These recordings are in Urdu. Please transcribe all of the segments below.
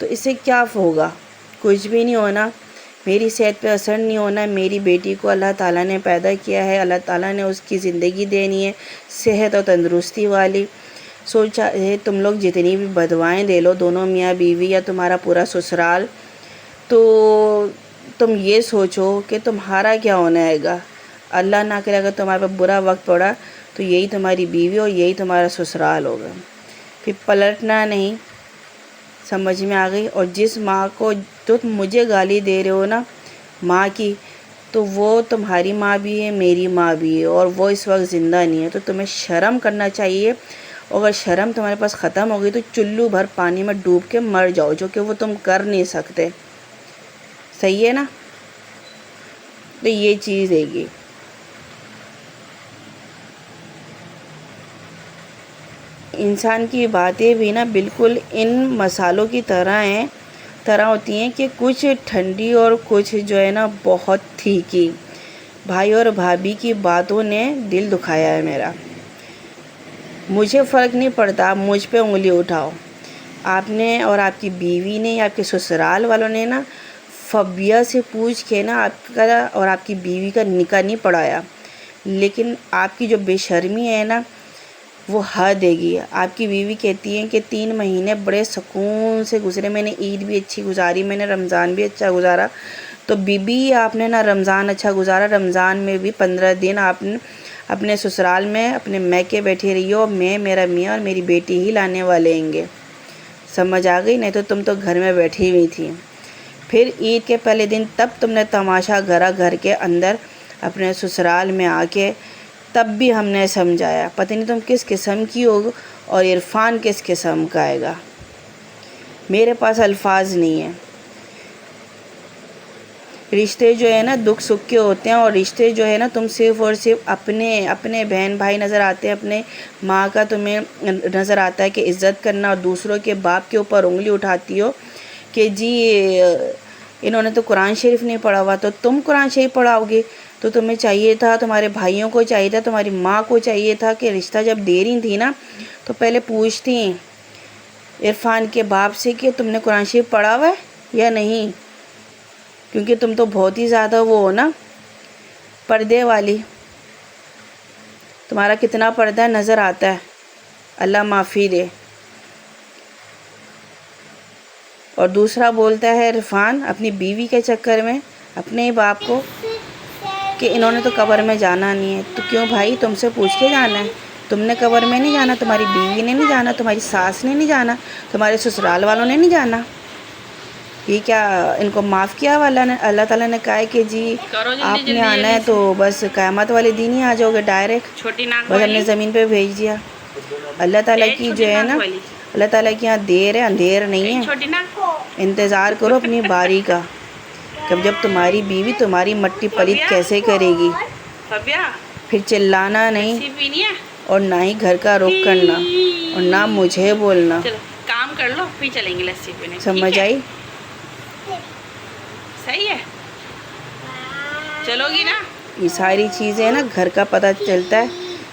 تو اس سے کیا ہوگا؟ کچھ بھی نہیں ہونا، میری صحت پہ اثر نہیں ہونا۔ میری بیٹی کو اللہ تعالیٰ نے پیدا کیا ہے، اللہ تعالیٰ نے اس کی زندگی دینی ہے صحت اور تندرستی والی۔ سوچا ہے تم لوگ جتنی بھی بدوائیں دے لو، دونوں میاں بیوی یا تمہارا پورا سسرال، تو تم یہ سوچو کہ تمہارا کیا ہونا ہے گا۔ اللہ نہ کرے اگر تمہارے پہ برا وقت پڑا تو یہی تمہاری بیوی اور یہی تمہارا سسرال ہوگا، پھر پلٹنا نہیں۔ سمجھ میں آ گئی؟ اور جس ماں کو جو تم مجھے گالی دے رہے ہو نا ماں کی، تو وہ تمہاری ماں بھی ہے، میری ماں بھی ہے، اور وہ اس وقت زندہ نہیں ہے، تو تمہیں شرم کرنا چاہیے۔ اگر شرم تمہارے پاس ختم ہو گئی تو چلو بھر پانی میں ڈوب کے مر جاؤ، جو کہ وہ تم کر نہیں سکتے۔ صحیح ہے نا؟ تو یہ چیز ہے گی۔ انسان کی باتیں بھی نا بالکل ان مسالوں کی طرح ہوتی ہیں کہ کچھ ٹھنڈی اور کچھ جو ہے نا بہت تھیکی۔ بھائی اور بھابھی کی باتوں نے دل دکھایا ہے میرا۔ مجھے فرق نہیں پڑتا، آپ مجھ پہ انگلی اٹھاؤ۔ آپ نے اور آپ کی بیوی نے یا آپ کے سسرال والوں نے نا فبیہ سے پوچھ کے نا آپ کا اور آپ کی بیوی کا نکاح نہیں پڑھایا، لیکن آپ کی جو بے شرمی ہے نا وہ حد ہے گی۔ آپ کی بیوی کہتی ہیں کہ 3 مہینے بڑے سکون سے گزرے، میں نے عید بھی اچھی گزاری، میں نے رمضان بھی اچھا گزارا۔ تو بی آپ نے نا رمضان اچھا گزارا، رمضان میں بھی 15 دن آپ نے اپنے سسرال میں اپنے میکے بیٹھی رہی ہو، میں، میرا میاں اور میری بیٹی ہی لانے والے ہیں گے۔ سمجھ آ گئی؟ نہیں تو تم تو گھر میں بیٹھی ہوئی تھی۔ پھر عید کے پہلے دن تب تم نے تماشا کرا گھر کے اندر اپنے سسرال میں آ کے، تب بھی ہم نے سمجھایا۔ پتہ نہیں تم کس قسم کی ہو اور عرفان کس قسم کا آئے گا، میرے پاس الفاظ نہیں ہیں۔ رشتے جو ہے نا دکھ سکھ کے ہوتے ہیں، اور رشتے جو ہے نا تم صرف اور صرف اپنے بہن بھائی نظر آتے ہیں، اپنے ماں کا تمہیں نظر آتا ہے کہ عزت کرنا، اور دوسروں کے باپ کے اوپر انگلی اٹھاتی ہو کہ جی انہوں نے تو قرآن شریف نہیں پڑھا ہوا، تو تم قرآن شریف پڑھاؤ گے؟ تو تمہیں چاہیے تھا، تمہارے بھائیوں کو چاہیے تھا، تمہاری ماں کو چاہیے تھا کہ رشتہ جب دے رہی تھی نا تو پہلے پوچھتی عرفان کے باپ سے کہ تم نے قرآن شریف پڑھا ہوا ہے یا نہیں، کیونکہ تم تو بہت ہی زیادہ وہ ہو نا پردے والی، تمہارا کتنا پردہ نظر آتا ہے، اللہ معافی دے۔ اور دوسرا بولتا ہے عرفان اپنی بیوی کے چکر میں اپنے ہی باپ کو کہ انہوں نے تو قبر میں جانا نہیں ہے۔ تو کیوں بھائی، تم سے پوچھ کے جانا ہے؟ تم نے قبر میں نہیں جانا، تمہاری بیوی نے نہیں جانا، تمہاری ساس نے نہیں جانا، تمہارے سسرال والوں نے نہیں جانا۔ یہ کیا ان کو معاف کیا ہوا اللہ تعالیٰ نے کہا ہے کہ جی آپ نے آنا ہے تو بس قیامت والے دن ہی آ جاؤ گے ڈائریکٹ، بس ہم نے زمین پہ بھیج دیا۔ اللہ تعالیٰ کی جو ہے نا، اللہ تعالیٰ کی یہاں دیر ہے، اندھیر نہیں ہے۔ انتظار کرو اپنی باری کا، جب تمہاری بیوی تمہاری مٹی پلیت کیسے کرے گی، پھر چلانا نہیں اور نہ ہی گھر کا رخ کرنا اور نہ مجھے بولنا۔ کام کر لو پھر چلیں گے لسی پینے، سمجھ آئی؟ صحیح ہے، چلو گی نا؟ یہ ساری چیزیں نا گھر کا پتہ چلتا ہے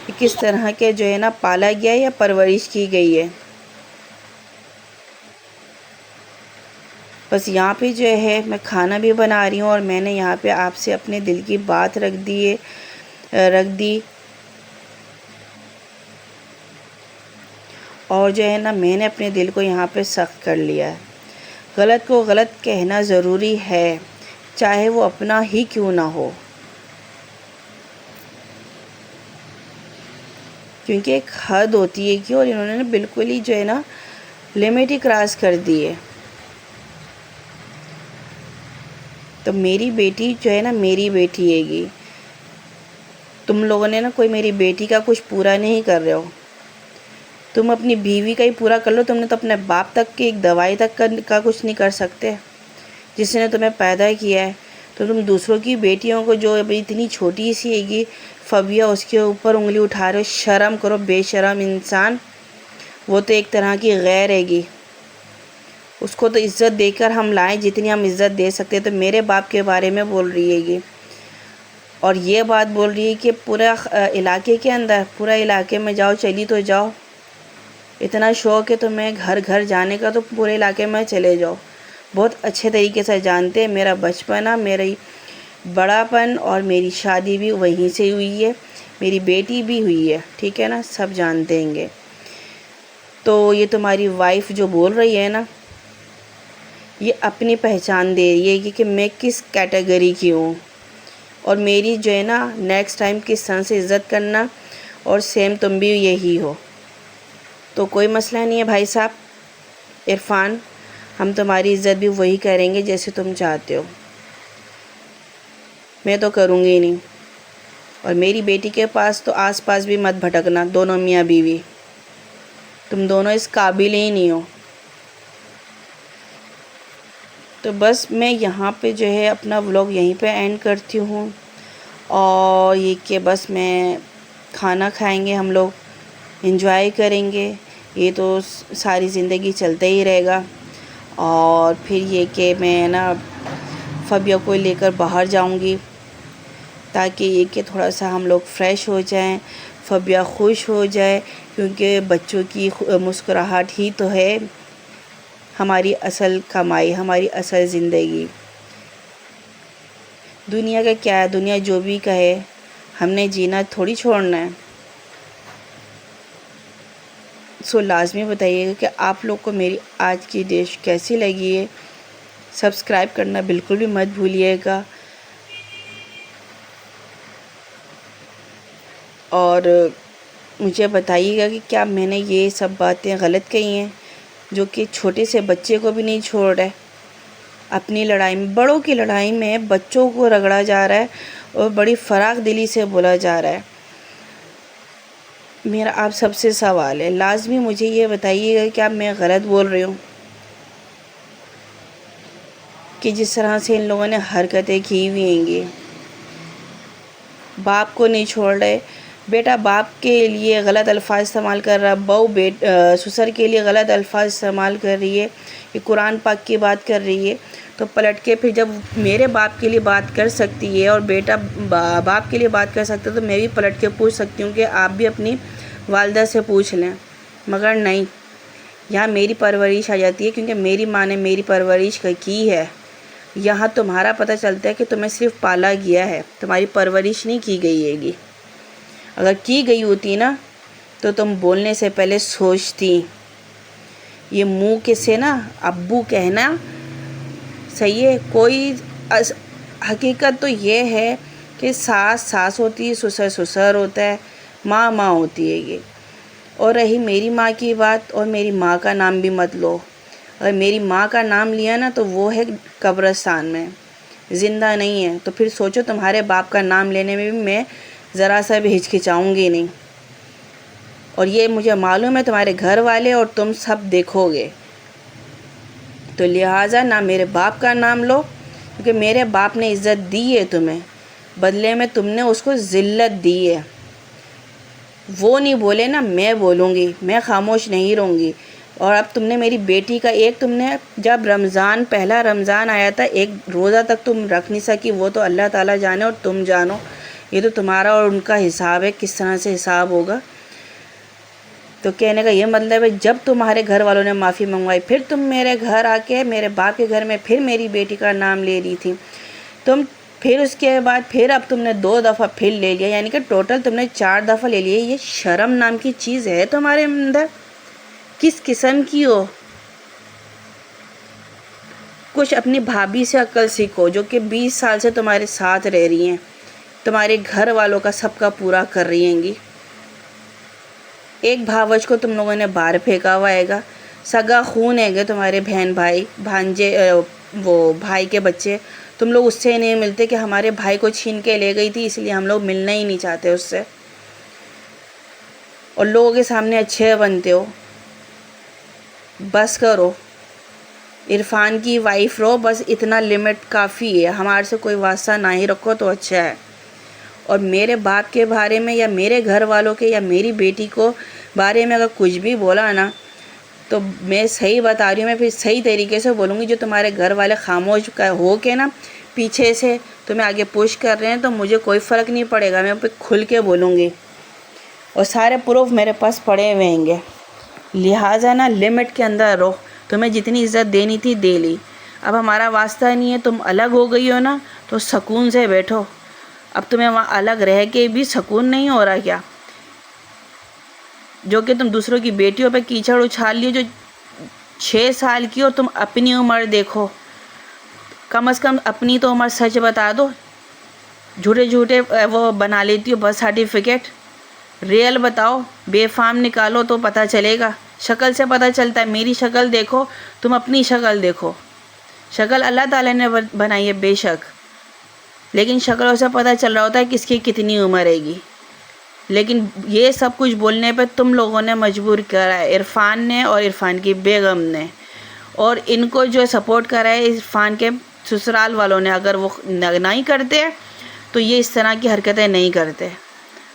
کہ کس طرح کے جو ہے نا پالا گیا ہے یا پرورش کی گئی ہے۔ بس یہاں پہ جو ہے میں کھانا بھی بنا رہی ہوں، اور میں نے یہاں پہ آپ سے اپنے دل کی بات رکھ دی، اور جو ہے نا میں نے اپنے دل کو یہاں پہ سخت کر لیا ہے۔ غلط کو غلط کہنا ضروری ہے، چاہے وہ اپنا ہی کیوں نہ ہو، کیونکہ ایک حد ہوتی ہے کہ، اور انہوں نے بالکل ہی جو ہے نا لمٹ ہی کراس کر دی ہے۔ تو میری بیٹی جو ہے نا میری بیٹی ہے گی، تم لوگوں نے نا کوئی میری بیٹی کا کچھ پورا نہیں کر رہے ہو، تم اپنی بیوی کا ہی پورا کر لو۔ تم نے تو اپنے باپ تک کی ایک دوائی تک کا کچھ نہیں کر سکتے، جس نے تمہیں پیدا کیا ہے، تو تم دوسروں کی بیٹیوں کو جو ابھی اتنی چھوٹی سی ہے گی فبیہ، اس کے اوپر انگلی اٹھا رہے ہو۔ شرم کرو بے شرم انسان، وہ تو ایک طرح کی غیر ہے گی، اس کو تو عزت دے کر ہم لائیں جتنی ہم عزت دے سکتے۔ تو میرے باپ کے بارے میں بول رہی ہے گی، اور یہ بات بول رہی ہے کہ پورا علاقے کے اندر، پورا علاقے میں جاؤ، چلی تو جاؤ، اتنا شوق ہے تمہیں گھر گھر جانے کا تو پورے علاقے میں چلے جاؤ. بہت اچھے طریقے سے جانتے ہیں میرا بچپنا، میری بڑاپن اور میری شادی بھی وہیں سے ہوئی ہے، میری بیٹی بھی ہوئی ہے، ٹھیک ہے نا، سب جانتے ہیں گے. تو یہ تمہاری وائف جو بول رہی ہے نا، یہ اپنی پہچان دے رہی ہے کہ میں کس کیٹیگری کی ہوں، اور میری جو ہے نا نیکسٹ ٹائم کس طرح سے عزت کرنا، اور سیم تم بھی یہی ہو. تو کوئی مسئلہ نہیں ہے بھائی صاحب عرفان، ہم تمہاری عزت بھی وہی کریں گے جیسے تم چاہتے ہو. میں تو کروں گی نہیں. اور میری بیٹی کے پاس تو آس پاس بھی مت بھٹکنا، دونوں میاں بیوی، تم دونوں اس قابل ہی نہیں ہو. تو بس میں یہاں پہ جو ہے اپنا ولاگ یہیں پہ اینڈ کرتی ہوں. اور یہ کہ بس میں کھانا کھائیں گے، ہم لوگ انجوائے کریں گے، یہ تو ساری زندگی چلتا ہی رہے گا. اور پھر یہ کہ میں نا فبیہ کو لے کر باہر جاؤں گی، تاکہ یہ کہ تھوڑا سا ہم لوگ فریش ہو جائیں، فبیہ خوش ہو جائے، کیونکہ بچوں کی مسکراہٹ ہی تو ہے ہماری اصل کمائی، ہماری اصل زندگی. دنیا کا کیا ہے، دنیا جو بھی کہے، ہم نے جینا تھوڑی چھوڑنا ہے. سو لازمی بتائیے گا کہ آپ لوگ کو میری آج کی ڈش کیسی لگی ہے. سبسکرائب کرنا بالکل بھی مت بھولیے گا. اور مجھے بتائیے گا کہ کیا میں نے یہ سب باتیں غلط کہی ہیں، جو کہ چھوٹے سے بچے کو بھی نہیں چھوڑ رہے. اپنی لڑائی میں، بڑوں کی لڑائی میں بچوں کو رگڑا جا رہا ہے اور بڑی فراخ دلی سے بولا جا رہا ہے. میرا آپ سب سے سوال ہے، لازمی مجھے یہ بتائیے گا کہ کیا میں غلط بول رہی ہوں، کہ جس طرح سے ان لوگوں نے حرکتیں کی ہوئی ہیں گی. باپ کو نہیں چھوڑ رہے، بیٹا باپ کے لیے غلط الفاظ استعمال کر رہا، بہو سسر کے لیے غلط الفاظ استعمال کر رہی ہے، یہ قرآن پاک کی بات کر رہی ہے. تو پلٹ کے پھر جب میرے باپ کے لیے بات کر سکتی ہے اور بیٹا باپ کے لیے بات کر سکتا ہے، تو میں بھی پلٹ کے پوچھ سکتی ہوں کہ آپ بھی اپنی والدہ سے پوچھ لیں. مگر نہیں، یہاں میری پرورش آ جاتی ہے، کیونکہ میری ماں نے میری پرورش کی ہے. یہاں تمہارا پتہ چلتا ہے کہ تمہیں صرف پالا گیا ہے، تمہاری پرورش نہیں کی گئی ہے گی. اگر کی گئی ہوتی نا تو تم بولنے سے پہلے سوچتی. یہ منہ کے سے نا ابو کہنا صحیح ہے. کوئی حقیقت تو یہ ہے کہ ساس ساس ہوتی ہے، سسر سسر ہوتا ہے، ماں ماں ہوتی ہے یہ. اور رہی میری ماں کی بات، اور میری ماں کا نام بھی مت لو. اگر میری ماں کا نام لیا نا تو وہ ہے قبرستان میں، زندہ نہیں ہے. تو پھر سوچو تمہارے باپ کا نام لینے میں بھی میں ذرا سا بھی ہچکچاؤں گی نہیں. اور یہ مجھے معلوم ہے تمہارے گھر والے اور تم سب دیکھو گے. تو لہٰذا نہ میرے باپ کا نام لو، کیونکہ میرے باپ نے عزت دی ہے تمہیں، بدلے میں تم نے اس کو ذلت دی ہے. وہ نہیں بولے نا، میں بولوں گی، میں خاموش نہیں رہوں گی. اور اب تم نے میری بیٹی کا تم نے جب پہلا رمضان آیا تھا، ایک روزہ تک تم رکھ نہیں سکی، وہ تو اللہ تعالیٰ جانے اور تم جانو. یہ تو تمہارا اور ان کا حساب ہے، کس طرح سے حساب ہوگا. تو کہنے کا یہ مطلب ہے جب تمہارے گھر والوں نے معافی منگوائی، پھر تم میرے گھر آ کے میرے باپ کے گھر میں پھر میری بیٹی کا نام لے رہی تھی. تم پھر اس کے بعد پھر اب تم نے 2 دفعہ پھر لے لیا، یعنی کہ ٹوٹل تم نے 4 دفعہ لے لیے. یہ شرم نام کی چیز ہے تمہارے اندر؟ کس قسم کی ہو؟ کچھ اپنی بھابھی سے عقل سیکھو، جو کہ 20 سال سے تمہارے ساتھ رہ رہی ہیں، تمہارے گھر والوں کا سب کا پورا کر رہی ہیں گی. ایک بھاوج کو تم لوگوں نے باہر پھینکا ہوا ہے گا. سگا خون ہے گے تمہارے بہن بھائی بھانجے، وہ بھائی کے بچے. تم لوگ اس سے نہیں ملتے کہ ہمارے بھائی کو چھین کے لے گئی تھی، اس لیے ہم لوگ ملنا ہی نہیں چاہتے اس سے. اور لوگوں کے سامنے اچھے بنتے ہو. بس کرو، عرفان کی وائف رہو، بس اتنا لمٹ کافی ہے. ہمارے سے کوئی واسطہ نہ ہی رکھو تو اچھا ہے. اور میرے باپ کے بارے میں یا میرے گھر والوں کے یا میری بیٹی کو بارے میں اگر کچھ بھی بولا نا، تو میں صحیح بتا رہی ہوں، میں پھر صحیح طریقے سے بولوں گی. جو تمہارے گھر والے خاموش ہو کے نا پیچھے سے تمہیں آگے پوش کر رہے ہیں، تو مجھے کوئی فرق نہیں پڑے گا، میں پھر کھل کے بولوں گی. اور سارے پروف میرے پاس پڑے ہوئے ہیں گے. لہٰذا نا لمٹ کے اندر رہو. تمہیں جتنی عزت دینی تھی دے لی. اب ہمارا واسطہ نہیں ہے, تم الگ ہو گئی ہو نا تو سکون سے بیٹھو. اب تمہیں وہاں الگ رہ کے بھی سکون نہیں ہو رہا کیا؟ جو کہ تم دوسروں کی بیٹیوں پہ کیچڑ اچھال لیو جو 6 سال کی, اور تم اپنی عمر دیکھو. کم از کم اپنی تو عمر سچ بتا دو. جھوٹے جھوٹے وہ بنا لیتی ہو برتھ سرٹیفکیٹ. ریئل بتاؤ, بے فام نکالو تو پتہ چلے گا. شکل سے پتہ چلتا ہے. میری شکل دیکھو, تم اپنی شکل دیکھو. شکل اللہ تعالیٰ نے بنائی ہے بے شک, لیکن شکلوں سے پتہ چل رہا ہوتا ہے کس کی کتنی عمر رہے گی. لیکن یہ سب کچھ بولنے پہ تم لوگوں نے مجبور کرا ہے, عرفان نے اور عرفان کی بیگم نے. اور ان کو جو سپورٹ کرا ہے عرفان کے سسرال والوں نے. اگر وہ نہیں کرتے تو یہ اس طرح کی حرکتیں نہیں کرتے.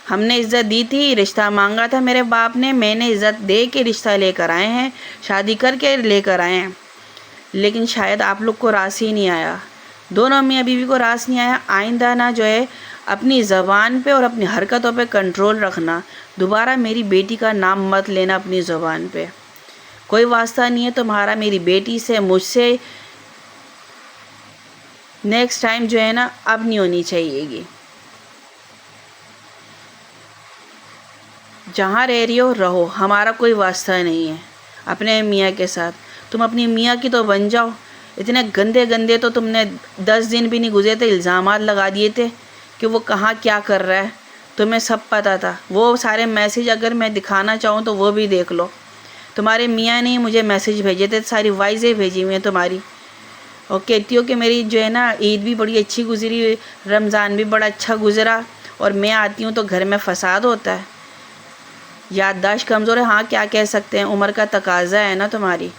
ہم نے عزت دی تھی, رشتہ مانگا تھا میرے باپ نے, میں نے عزت دے کے رشتہ لے کر آئے ہیں, شادی کر کے لے کر آئے ہیں. لیکن شاید آپ لوگ کو راس ہی نہیں آیا, دونوں میاں بیوی کو راس نہیں آیا. آئندہ نہ جو ہے اپنی زبان پہ اور اپنی حرکتوں پہ کنٹرول رکھنا. دوبارہ میری بیٹی کا نام مت لینا اپنی زبان پہ. کوئی واسطہ نہیں ہے تمہارا میری بیٹی سے, مجھ سے. نیکسٹ ٹائم جو ہے نا اب نہیں ہونی چاہیے گی. جہاں رہ رہی ہو رہو, ہمارا کوئی واسطہ نہیں ہے اپنے میاں کے ساتھ. تم اپنی میاں کی تو بن جاؤ. اتنے گندے گندے تو تم نے 10 دن بھی نہیں گزرے تھے, الزامات لگا دیے تھے کہ وہ کہاں کیا کر رہا ہے. تمہیں سب پتہ تھا. وہ سارے میسیج اگر میں دکھانا چاہوں تو وہ بھی دیکھ لو. تمہارے میاں نے مجھے میسیج بھیجے تھے, ساری وائسیں بھیجی ہوئی ہیں تمہاری. اور کہتی ہو کہ میری جو ہے نا عید بھی بڑی اچھی گزری, رمضان بھی بڑا اچھا گزرا, اور میں آتی ہوں تو گھر میں فساد ہوتا ہے. یادداشت کمزور ہے. ہاں کیا کہہ سکتے ہیں, عمر کا تقاضا ہے نا تمہاری.